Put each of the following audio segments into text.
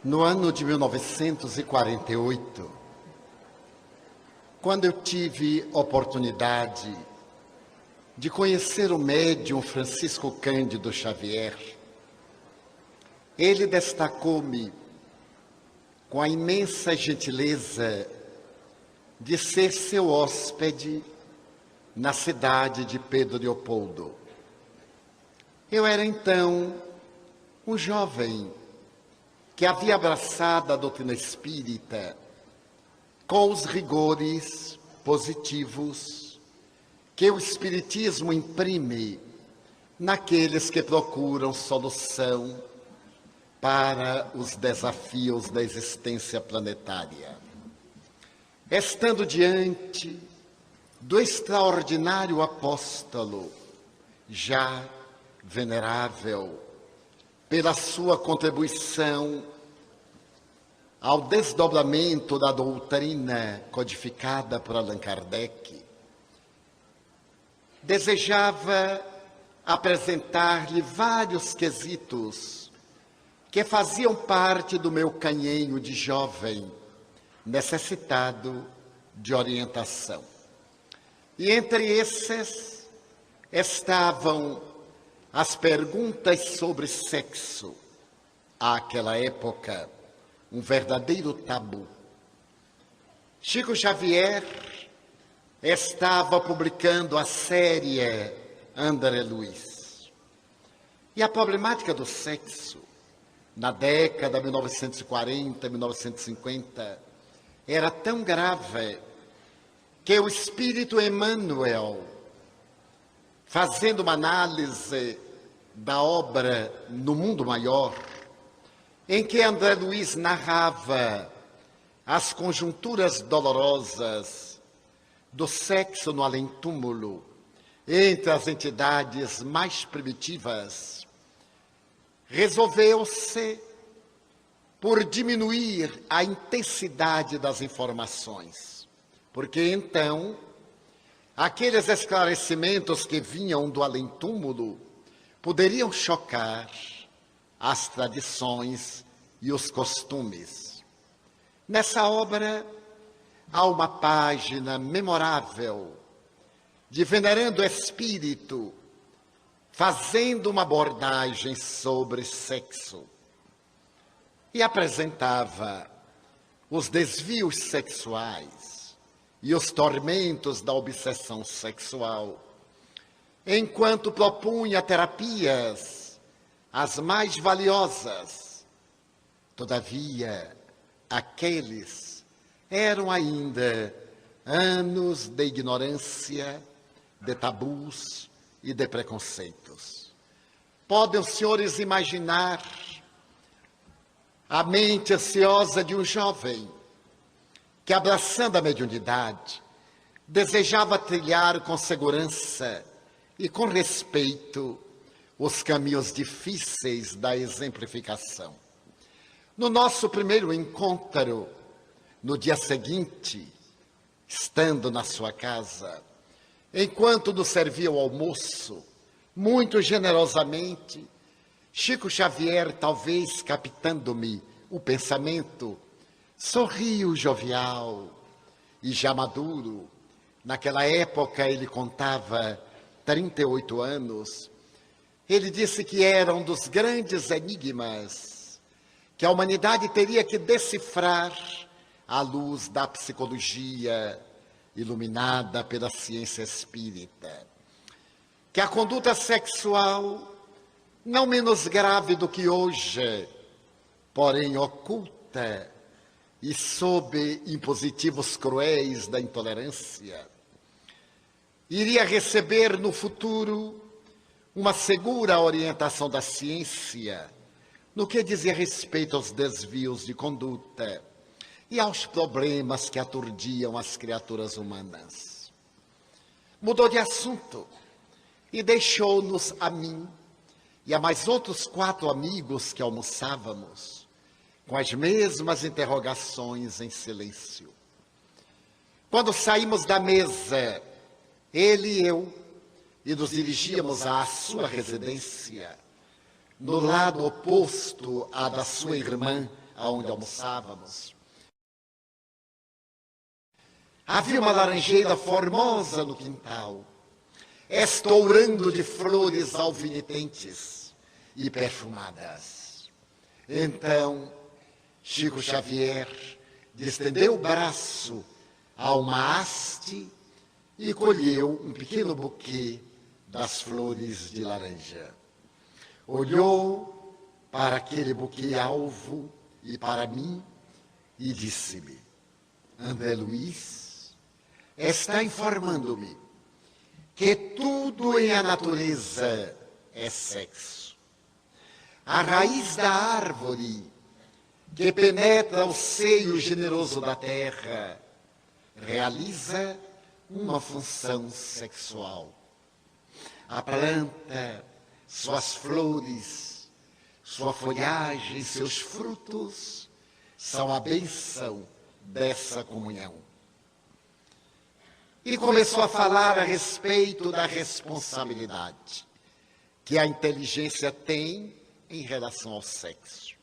No ano de 1948, quando eu tive oportunidade de conhecer o médium Francisco Cândido Xavier, ele destacou-me com a imensa gentileza de ser seu hóspede na cidade de Pedro Leopoldo. Eu era então um jovem que havia abraçado a doutrina espírita com os rigores positivos que o espiritismo imprime naqueles que procuram solução para os desafios da existência planetária. Estando diante do extraordinário apóstolo, já venerável, pela sua contribuição ao desdobramento da doutrina codificada por Allan Kardec, desejava apresentar-lhe vários quesitos que faziam parte do meu canhenho de jovem necessitado de orientação. E entre esses estavam as perguntas sobre sexo, àquela época, um verdadeiro tabu. Chico Xavier estava publicando a série André Luiz. E a problemática do sexo, na década de 1940, 1950, era tão grave que o espírito Emmanuel, fazendo uma análise da obra No Mundo Maior, em que André Luiz narrava as conjunturas dolorosas do sexo no além-túmulo entre as entidades mais primitivas, resolveu-se por diminuir a intensidade das informações, porque então aqueles esclarecimentos que vinham do além-túmulo poderiam chocar as tradições e os costumes. Nessa obra, há uma página memorável de venerando espírito fazendo uma abordagem sobre sexo e apresentava os desvios sexuais e os tormentos da obsessão sexual, enquanto propunha terapias as mais valiosas. Todavia, aqueles eram ainda anos de ignorância, de tabus e de preconceitos. Podem os senhores imaginar a mente ansiosa de um jovem que, abraçando a mediunidade, desejava trilhar com segurança e com respeito os caminhos difíceis da exemplificação. No nosso primeiro encontro, no dia seguinte, estando na sua casa, enquanto nos servia o almoço, muito generosamente, Chico Xavier, talvez captando-me o pensamento, sorriu jovial e já maduro. Naquela época ele contava 38 anos. Ele disse que era um dos grandes enigmas que a humanidade teria que decifrar à luz da psicologia iluminada pela ciência espírita. Que a conduta sexual, não menos grave do que hoje, porém oculta e sob impositivos cruéis da intolerância, iria receber no futuro uma segura orientação da ciência no que dizia respeito aos desvios de conduta e aos problemas que aturdiam as criaturas humanas. Mudou de assunto e deixou-nos a mim e a mais outros 4 amigos que almoçávamos com as mesmas interrogações em silêncio. Quando saímos da mesa, ele e eu, e nos dirigíamos à sua residência, no lado oposto à da sua irmã, onde almoçávamos. Havia uma laranjeira formosa no quintal, estourando de flores alvinitentes e perfumadas. Então, Chico Xavier estendeu o braço a uma haste e colheu um pequeno buquê das flores de laranja. Olhou para aquele buquê alvo e para mim e disse-me: André Luiz está informando-me que tudo em a natureza é sexo. A raiz da árvore que penetra o seio generoso da terra realiza uma função sexual. A planta, suas flores, sua folhagem, seus frutos são a bênção dessa comunhão. E começou a falar a respeito da responsabilidade que a inteligência tem em relação ao sexo,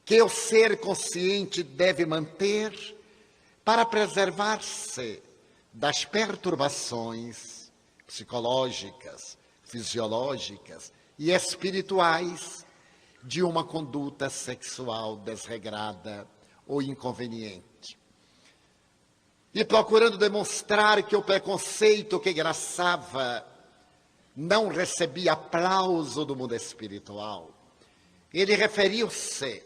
que o ser consciente deve manter para preservar-se das perturbações psicológicas, fisiológicas e espirituais de uma conduta sexual desregrada ou inconveniente. E procurando demonstrar que o preconceito que graçava não recebia aplauso do mundo espiritual, ele referiu-se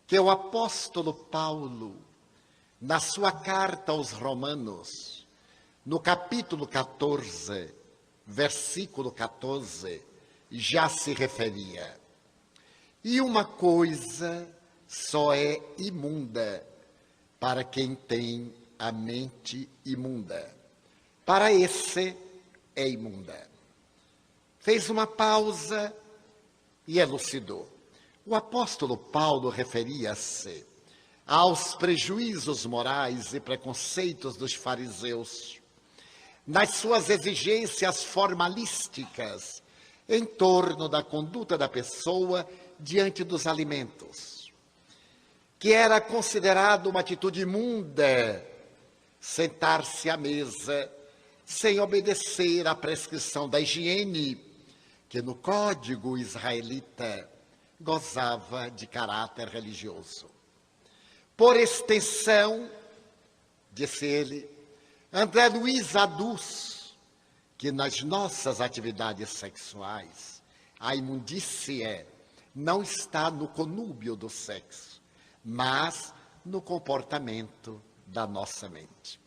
que o apóstolo Paulo, na sua carta aos Romanos, no capítulo 14, versículo 14, já se referia: e uma coisa só é imunda para quem tem a mente imunda. Para esse é imunda. Fez uma pausa e elucidou. O apóstolo Paulo referia-se aos prejuízos morais e preconceitos dos fariseus, nas suas exigências formalísticas em torno da conduta da pessoa diante dos alimentos, que era considerado uma atitude imunda sentar-se à mesa sem obedecer à prescrição da higiene, que no código israelita gozava de caráter religioso. Por extensão, disse ele, André Luiz aduz que nas nossas atividades sexuais a imundície não está no conúbio do sexo, mas no comportamento da nossa mente.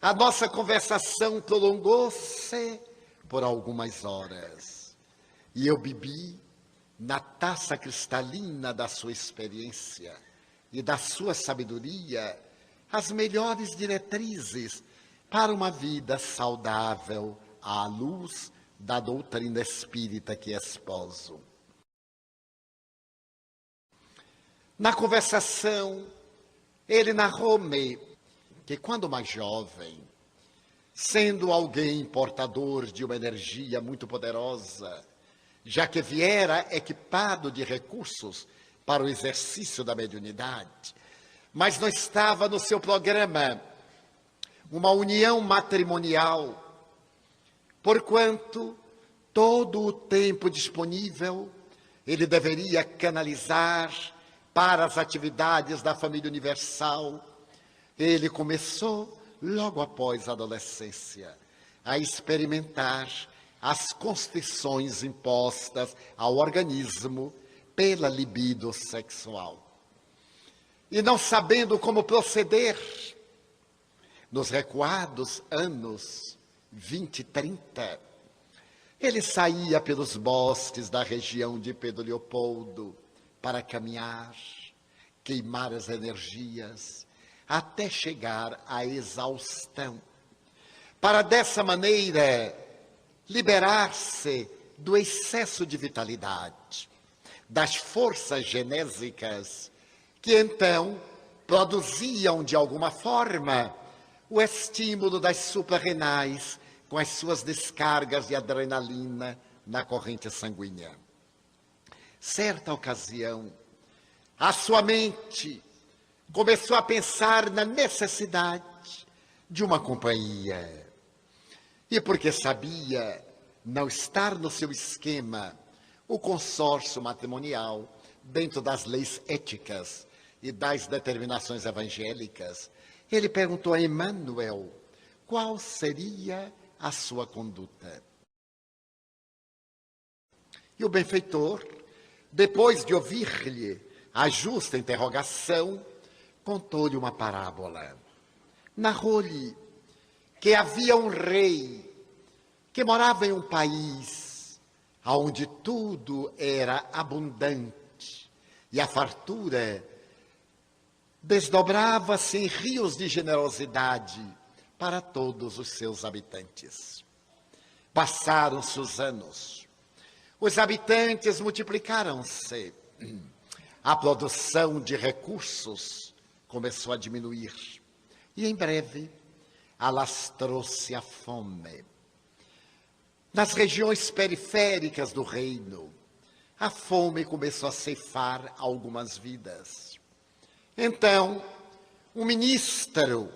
A nossa conversação prolongou-se por algumas horas e eu bebi na taça cristalina da sua experiência e da sua sabedoria as melhores diretrizes para uma vida saudável à luz da doutrina espírita que esposo. Na conversação, ele narrou-me que quando mais jovem, sendo alguém portador de uma energia muito poderosa, já que viera equipado de recursos para o exercício da mediunidade, mas não estava no seu programa uma união matrimonial, porquanto todo o tempo disponível ele deveria canalizar para as atividades da família universal. Ele começou, logo após a adolescência, a experimentar as constrições impostas ao organismo pela libido sexual. E não sabendo como proceder, nos recuados anos 20 e 30, ele saía pelos bosques da região de Pedro Leopoldo para caminhar, queimar as energias, até chegar à exaustão, para dessa maneira liberar-se do excesso de vitalidade, das forças genésicas que então produziam de alguma forma o estímulo das suprarrenais com as suas descargas de adrenalina na corrente sanguínea. Certa ocasião, A sua mente começou a pensar na necessidade de uma companhia. E porque sabia não estar no seu esquema o consórcio matrimonial dentro das leis éticas e das determinações evangélicas, ele perguntou a Emmanuel qual seria a sua conduta. E o benfeitor, depois de ouvir-lhe a justa interrogação, contou-lhe uma parábola. Narrou-lhe que havia um rei que morava em um país onde tudo era abundante e a fartura desdobrava-se em rios de generosidade para todos os seus habitantes. Passaram-se os anos, os habitantes multiplicaram-se, a produção de recursos começou a diminuir e em breve alastrou-se a fome. Nas regiões periféricas do reino, a fome começou a ceifar algumas vidas. Então, um ministro,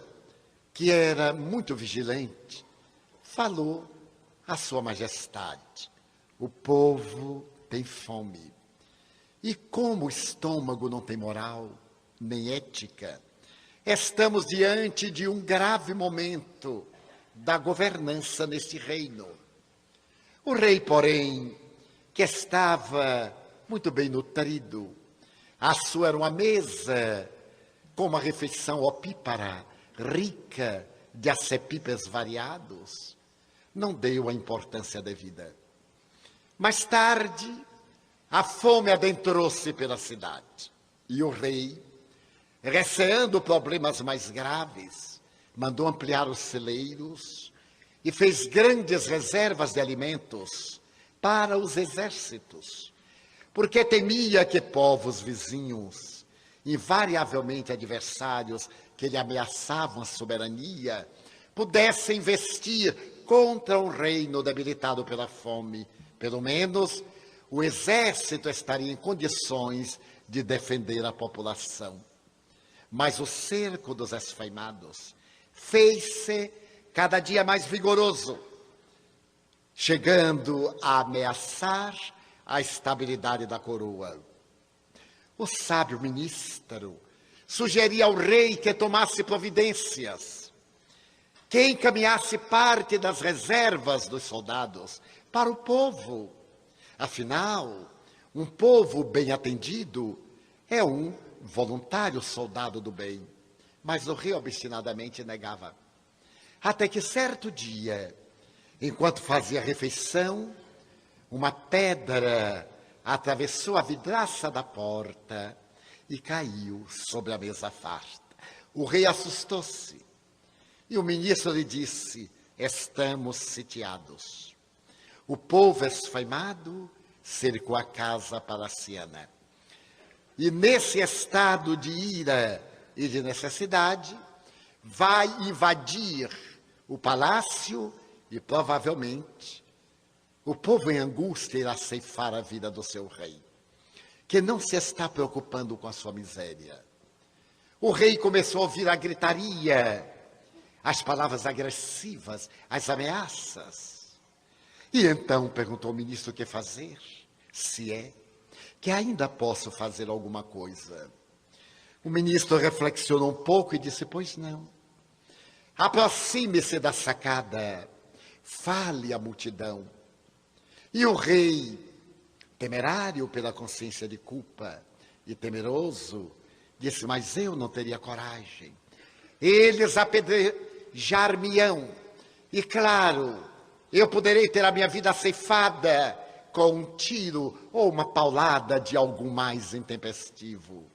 que era muito vigilante, falou à sua majestade: o povo tem fome. E como o estômago não tem moral, nem ética, estamos diante de um grave momento da governança neste reino. O rei, porém, que estava muito bem nutrido, a sua era uma mesa com uma refeição opípara, rica de acepipes variados, não deu a importância devida. Mais tarde, a fome adentrou-se pela cidade e o rei, receando problemas mais graves, mandou ampliar os celeiros e fez grandes reservas de alimentos para os exércitos, porque temia que povos vizinhos, invariavelmente adversários que lhe ameaçavam a soberania, pudessem investir contra um reino debilitado pela fome. Pelo menos o exército estaria em condições de defender a população. Mas o cerco dos esfaimados fez-se cada dia mais vigoroso, chegando a ameaçar a estabilidade da coroa. O sábio ministro sugeria ao rei que tomasse providências, que encaminhasse parte das reservas dos soldados para o povo. Afinal, um povo bem atendido é um voluntário soldado do bem. Mas o rei obstinadamente negava. Até que certo dia, enquanto fazia refeição, uma pedra atravessou a vidraça da porta e caiu sobre a mesa farta. O rei assustou-se e o ministro lhe disse: estamos sitiados. O povo esfaimado cercou a casa palaciana. E nesse estado de ira e de necessidade, vai invadir o palácio e provavelmente o povo em angústia irá ceifar a vida do seu rei, que não se está preocupando com a sua miséria. O rei começou a ouvir a gritaria, as palavras agressivas, as ameaças. E então perguntou ao ministro o que fazer, se é que ainda posso fazer alguma coisa. O ministro reflexionou um pouco e disse: pois não. Aproxime-se da sacada, fale à multidão. E o rei, temerário pela consciência de culpa e temeroso, disse: mas eu não teria coragem. Eles apedrejar-me-ão. E claro, eu poderei ter a minha vida ceifada com um tiro ou uma paulada de algum mais intempestivo.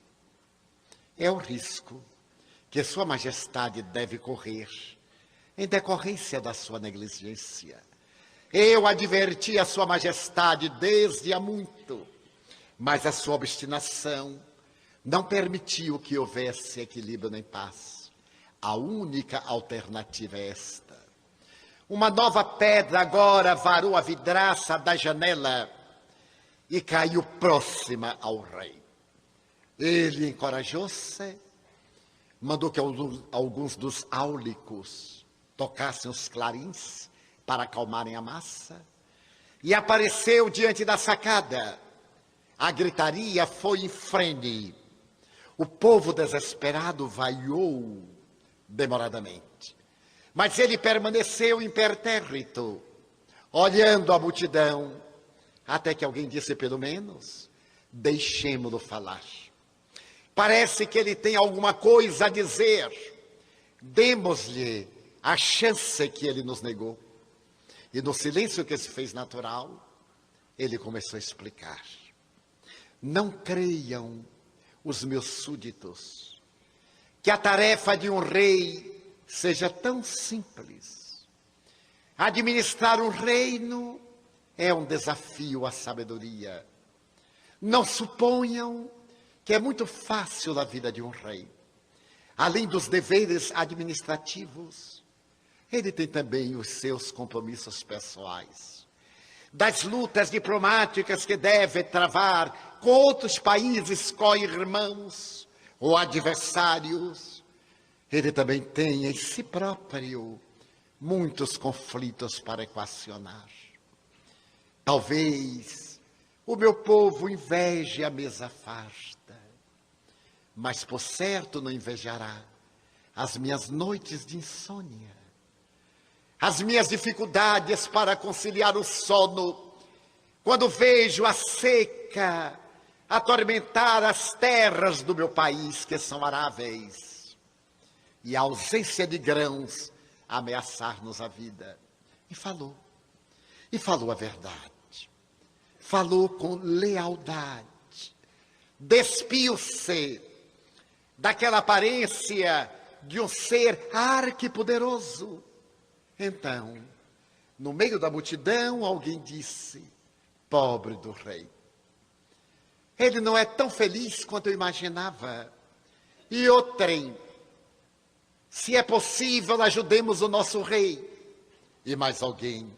É o risco que Sua Majestade deve correr em decorrência da sua negligência. Eu adverti a Sua Majestade desde há muito, mas a sua obstinação não permitiu que houvesse equilíbrio nem paz. A única alternativa é esta. Uma nova pedra agora varou a vidraça da janela e caiu próxima ao rei. Ele encorajou-se, mandou que alguns dos áulicos tocassem os clarins para acalmarem a massa, e apareceu diante da sacada. A gritaria foi em frene. O povo desesperado vaiou demoradamente. Mas ele permaneceu impertérrito, olhando a multidão, até que alguém disse, pelo menos, deixemo-lo falar. Parece que ele tem alguma coisa a dizer. Demos-lhe a chance que ele nos negou. E no silêncio que se fez natural, ele começou a explicar. Não creiam os meus súditos que a tarefa de um rei seja tão simples. Administrar um reino é um desafio à sabedoria. Não suponham que é muito fácil a vida de um rei. Além dos deveres administrativos, ele tem também os seus compromissos pessoais. Das lutas diplomáticas que deve travar com outros países co-irmãos ou adversários, ele também tem em si próprio muitos conflitos para equacionar. Talvez o meu povo inveje a mesa farta, mas por certo não invejará as minhas noites de insônia, as minhas dificuldades para conciliar o sono, quando vejo a seca atormentar as terras do meu país, que são aráveis, e a ausência de grãos ameaçar-nos a vida. E falou a verdade, falou com lealdade, despiu-se daquela aparência de um ser arquipoderoso. Então, no meio da multidão, alguém disse, pobre do rei. Ele não é tão feliz quanto eu imaginava. E outrem, se é possível, ajudemos o nosso rei. E mais alguém,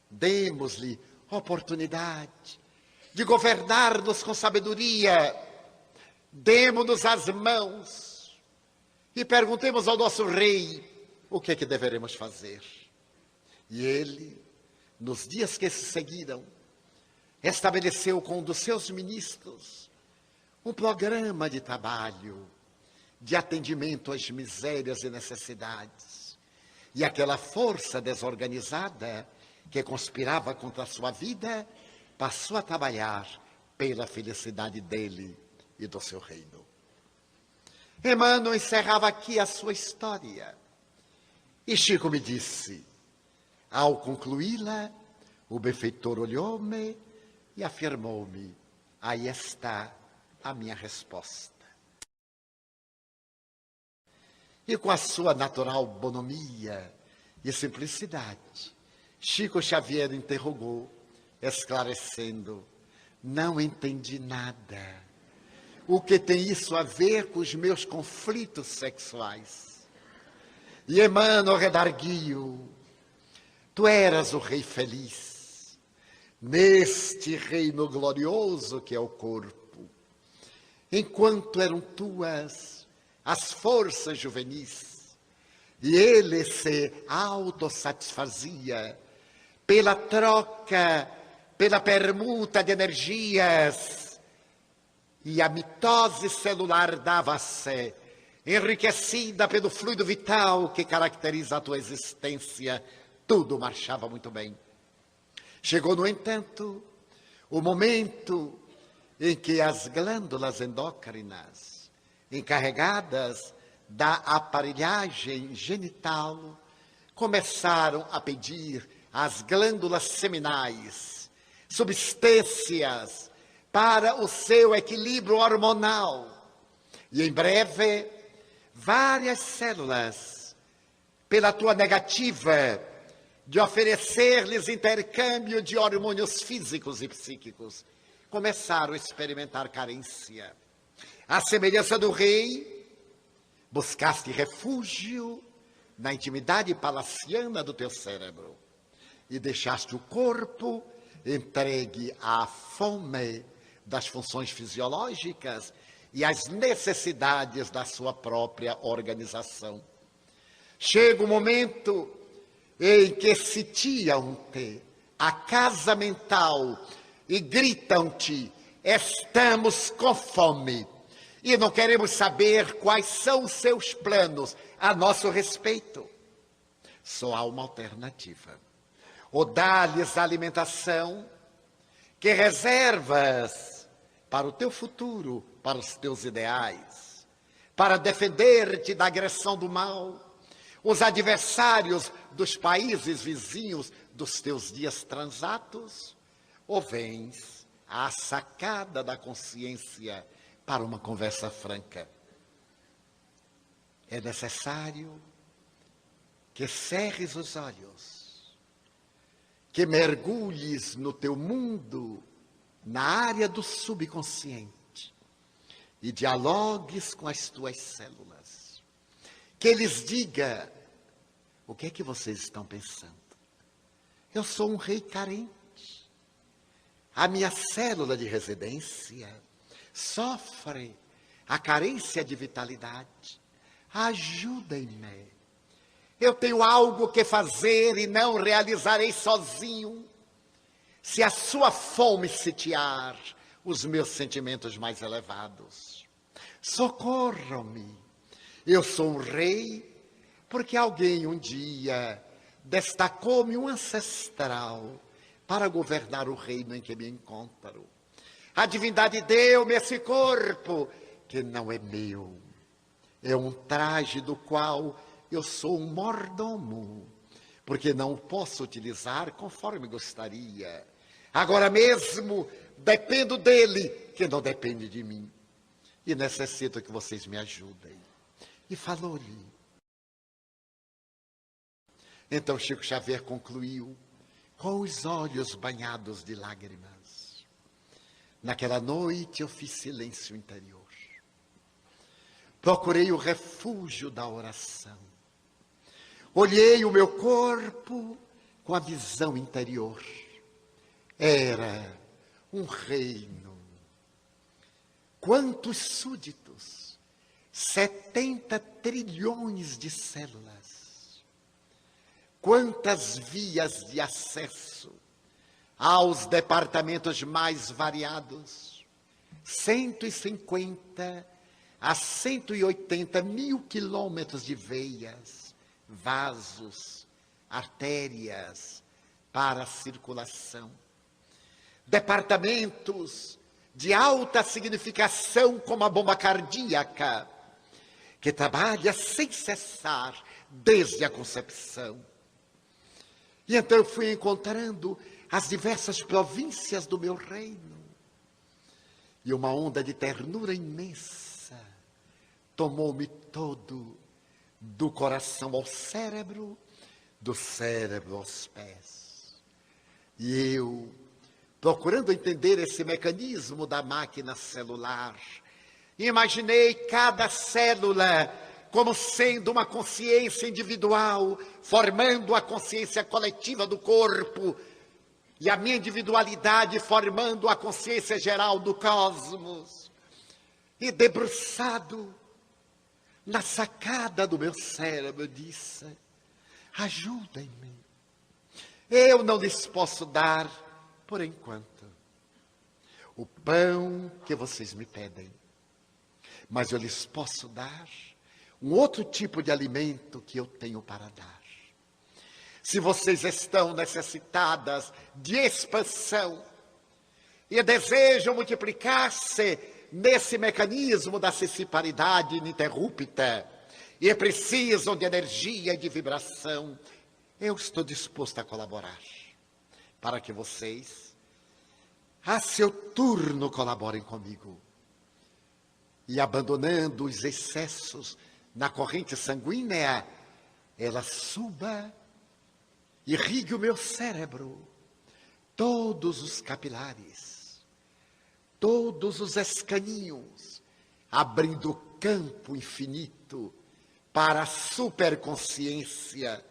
demos-lhe oportunidade de governar-nos com sabedoria. Demos-nos as mãos e perguntemos ao nosso rei o que é que deveremos fazer. E ele, nos dias que se seguiram, estabeleceu com um dos seus ministros um programa de trabalho, de atendimento às misérias e necessidades. E aquela força desorganizada que conspirava contra a sua vida, passou a trabalhar pela felicidade dele e do seu reino. Emmanuel encerrava aqui a sua história. E Chico me disse, ao concluí-la, o benfeitor olhou-me e afirmou-me, aí está a minha resposta. E com a sua natural bonomia e simplicidade, Chico Xavier interrogou, esclarecendo, não entendi nada. O que tem isso a ver com os meus conflitos sexuais? E Emmanuel redarguiu, tu eras o rei feliz, neste reino glorioso que é o corpo, enquanto eram tuas as forças juvenis, e ele se autossatisfazia pela troca, pela permuta de energias, e a mitose celular dava-se, enriquecida pelo fluido vital que caracteriza a tua existência, tudo marchava muito bem. Chegou, no entanto, o momento em que as glândulas endócrinas, encarregadas da aparelhagem genital, começaram a pedir às glândulas seminais substâncias para o seu equilíbrio hormonal. E em breve, várias células, pela tua negativa de oferecer-lhes intercâmbio de hormônios físicos e psíquicos, começaram a experimentar carência. À semelhança do rei, buscaste refúgio na intimidade palaciana do teu cérebro e deixaste o corpo entregue à fome das funções fisiológicas e as necessidades da sua própria organização. Chega o momento em que sitiam-te a casa mental e gritam-te: estamos com fome e não queremos saber quais são os seus planos a nosso respeito. Só há uma alternativa: ou dá-lhes a alimentação que reservas para o teu futuro, para os teus ideais, para defender-te da agressão do mal, os adversários dos países vizinhos dos teus dias transatos, ou vens à sacada da consciência para uma conversa franca. É necessário que cerres os olhos, que mergulhes no teu mundo, na área do subconsciente, e dialogues com as tuas células. Que lhes diga: o que é que vocês estão pensando? Eu sou um rei carente. A minha célula de residência sofre a carência de vitalidade. Ajudem-me. Eu tenho algo que fazer e não realizarei sozinho. Se a sua fome sitiar os meus sentimentos mais elevados, socorram-me. Eu sou um rei porque alguém um dia destacou-me um ancestral para governar o reino em que me encontro. A divindade deu-me esse corpo que não é meu. É um traje do qual eu sou um mordomo, porque não o posso utilizar conforme gostaria. Agora mesmo dependo dele, que não depende de mim. E necessito que vocês me ajudem. E falou-lhe. Então Chico Xavier concluiu, com os olhos banhados de lágrimas: naquela noite eu fiz silêncio interior. Procurei o refúgio da oração. Olhei o meu corpo com a visão interior. Era um reino. Quantos súditos? 70 trilhões de células. Quantas vias de acesso aos departamentos mais variados? 150 a 180 mil quilômetros de veias, vasos, artérias para a circulação. Departamentos de alta significação, como a bomba cardíaca, que trabalha sem cessar desde a concepção. E então eu fui encontrando as diversas províncias do meu reino. E uma onda de ternura imensa tomou-me todo, do coração ao cérebro, do cérebro aos pés. E eu, procurando entender esse mecanismo da máquina celular, imaginei cada célula como sendo uma consciência individual, formando a consciência coletiva do corpo, e a minha individualidade formando a consciência geral do cosmos. E debruçado na sacada do meu cérebro, eu disse: ajudem-me. Eu não lhes posso dar, por enquanto, o pão que vocês me pedem, mas eu lhes posso dar um outro tipo de alimento que eu tenho para dar. Se vocês estão necessitadas de expansão e desejam multiplicar-se nesse mecanismo da sessiparidade ininterrupta e precisam de energia e de vibração, eu estou disposto a colaborar para que vocês, a seu turno, colaborem comigo. E abandonando os excessos na corrente sanguínea, ela suba, irrigue o meu cérebro, todos os capilares, todos os escaninhos, abrindo campo infinito para a superconsciência,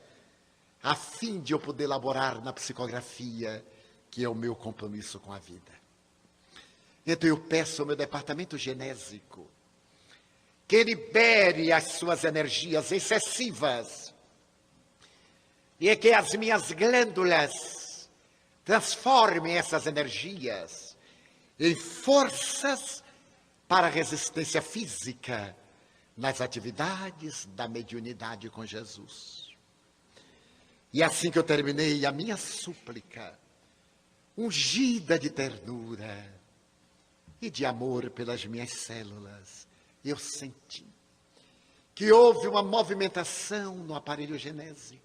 a fim de eu poder elaborar na psicografia, que é o meu compromisso com a vida. Então eu peço ao meu departamento genésico que libere as suas energias excessivas e que as minhas glândulas transformem essas energias em forças para a resistência física nas atividades da mediunidade com Jesus. E assim que eu terminei a minha súplica, ungida de ternura e de amor pelas minhas células, eu senti que houve uma movimentação no aparelho genésico.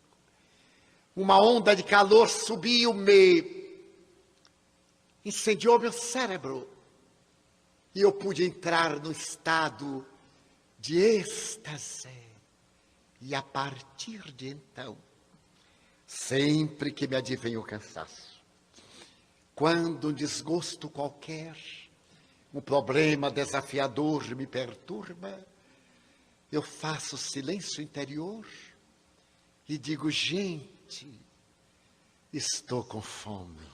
Uma onda de calor subiu-me, incendiou meu cérebro, e eu pude entrar no estado de êxtase. E a partir de então, sempre que me advém o cansaço, quando um desgosto qualquer, um problema desafiador me perturba, eu faço silêncio interior e digo: gente, estou com fome.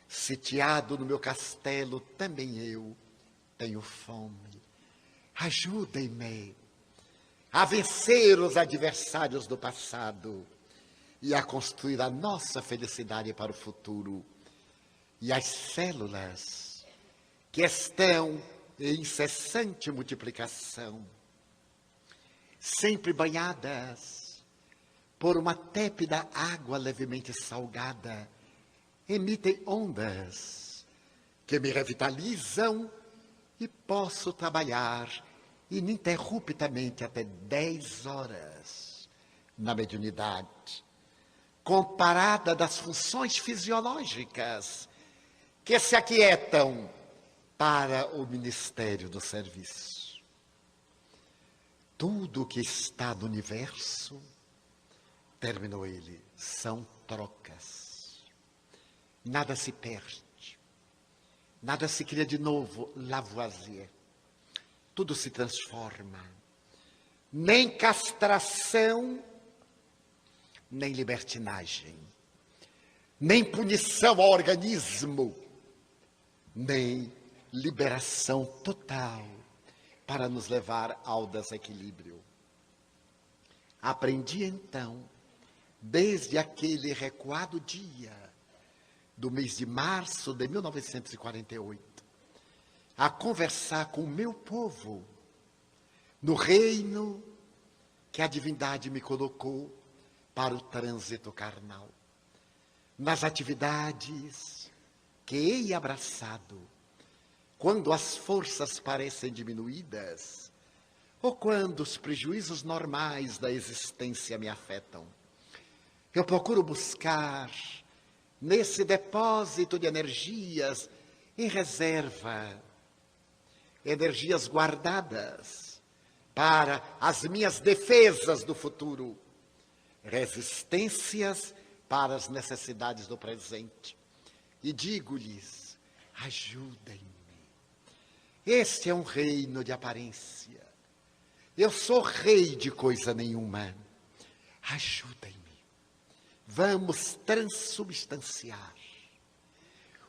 Sitiado no meu castelo, também eu tenho fome. Ajudem-me a vencer os adversários do passado e a construir a nossa felicidade para o futuro. E as células que estão em incessante multiplicação, sempre banhadas por uma tépida água levemente salgada, emitem ondas que me revitalizam e posso trabalhar ininterruptamente até 10 horas na mediunidade, comparada das funções fisiológicas que se aquietam para o ministério do serviço. Tudo o que está no universo, terminou ele, são trocas. Nada se perde, nada se cria de novo, Lavoisier. Tudo se transforma. Nem castração, nem libertinagem, nem punição ao organismo, nem liberação total para nos levar ao desequilíbrio. Aprendi então, desde aquele recuado dia do mês de março de 1948, a conversar com o meu povo no reino que a divindade me colocou para o trânsito carnal, nas atividades que hei abraçado, quando as forças parecem diminuídas, ou quando os prejuízos normais da existência me afetam. Eu procuro buscar, nesse depósito de energias em reserva, energias guardadas para as minhas defesas do futuro, resistências para as necessidades do presente. E digo-lhes: ajudem-me. Este é um reino de aparência. Eu sou rei de coisa nenhuma. Ajudem-me. Vamos transubstanciar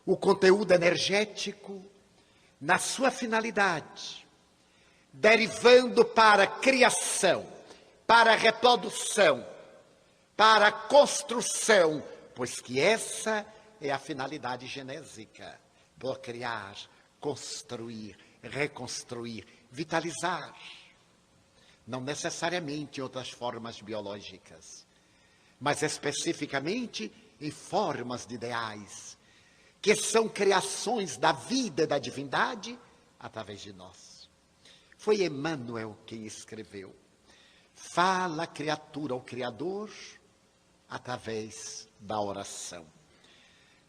o conteúdo energético na sua finalidade, derivando para a criação, para a reprodução, para a construção, pois que essa é a finalidade genésica, por criar, construir, reconstruir, vitalizar. Não necessariamente em outras formas biológicas, mas especificamente em formas de ideais, que são criações da vida e da divindade através de nós. Foi Emmanuel quem escreveu: fala a criatura ao Criador através da oração.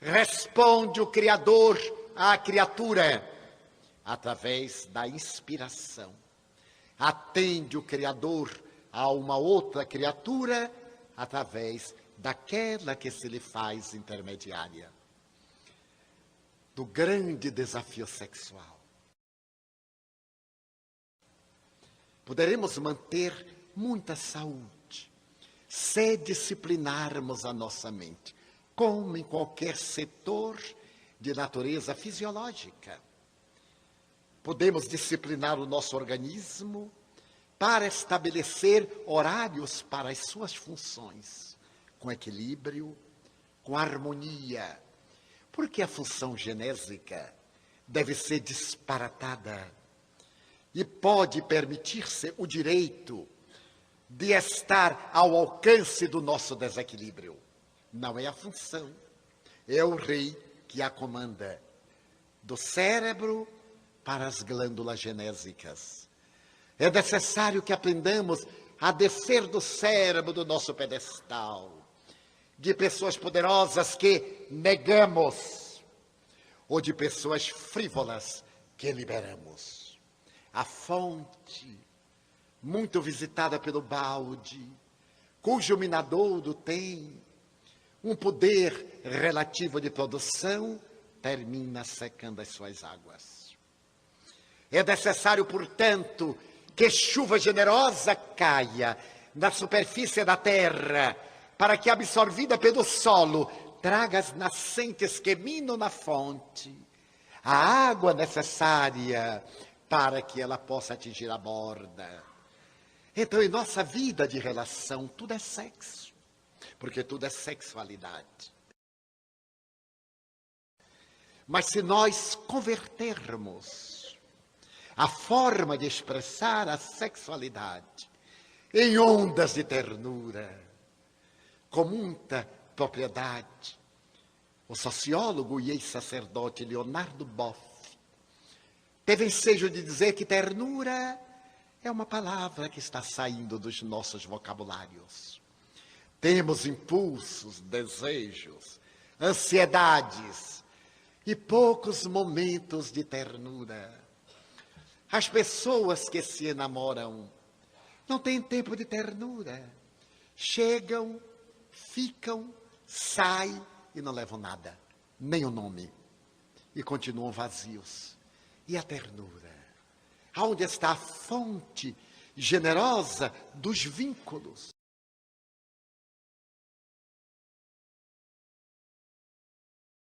Responde o Criador à criatura através da inspiração. Atende o Criador a uma outra criatura através daquela que se lhe faz intermediária. Do grande desafio sexual. Poderemos manter muita saúde se disciplinarmos a nossa mente, como em qualquer setor de natureza fisiológica. Podemos disciplinar o nosso organismo para estabelecer horários para as suas funções, com equilíbrio, com harmonia, porque a função genésica deve ser disparatada e pode permitir-se o direito de estar ao alcance do nosso desequilíbrio. Não é a função, é o rei que a comanda, do cérebro para as glândulas genésicas. É necessário que aprendamos a descer do cérebro do nosso pedestal, de pessoas poderosas que negamos, ou de pessoas frívolas que liberamos. A fonte, muito visitada pelo balde, cujo minadouro tem um poder relativo de produção, termina secando as suas águas. É necessário, portanto, que chuva generosa caia na superfície da terra, para que, absorvida pelo solo, traga as nascentes que minam na fonte, a água necessária para que ela possa atingir a borda. Então, em nossa vida de relação, tudo é sexo, porque tudo é sexualidade. Mas se nós convertermos a forma de expressar a sexualidade em ondas de ternura, com muita propriedade, o sociólogo e ex-sacerdote Leonardo Boff teve ensejo de dizer que ternura é uma palavra que está saindo dos nossos vocabulários. Temos impulsos, desejos, ansiedades e poucos momentos de ternura. As pessoas que se enamoram não têm tempo de ternura. Chegam, ficam, saem e não levam nada, nem o nome. E continuam vazios. E a ternura? Aonde está a fonte generosa dos vínculos?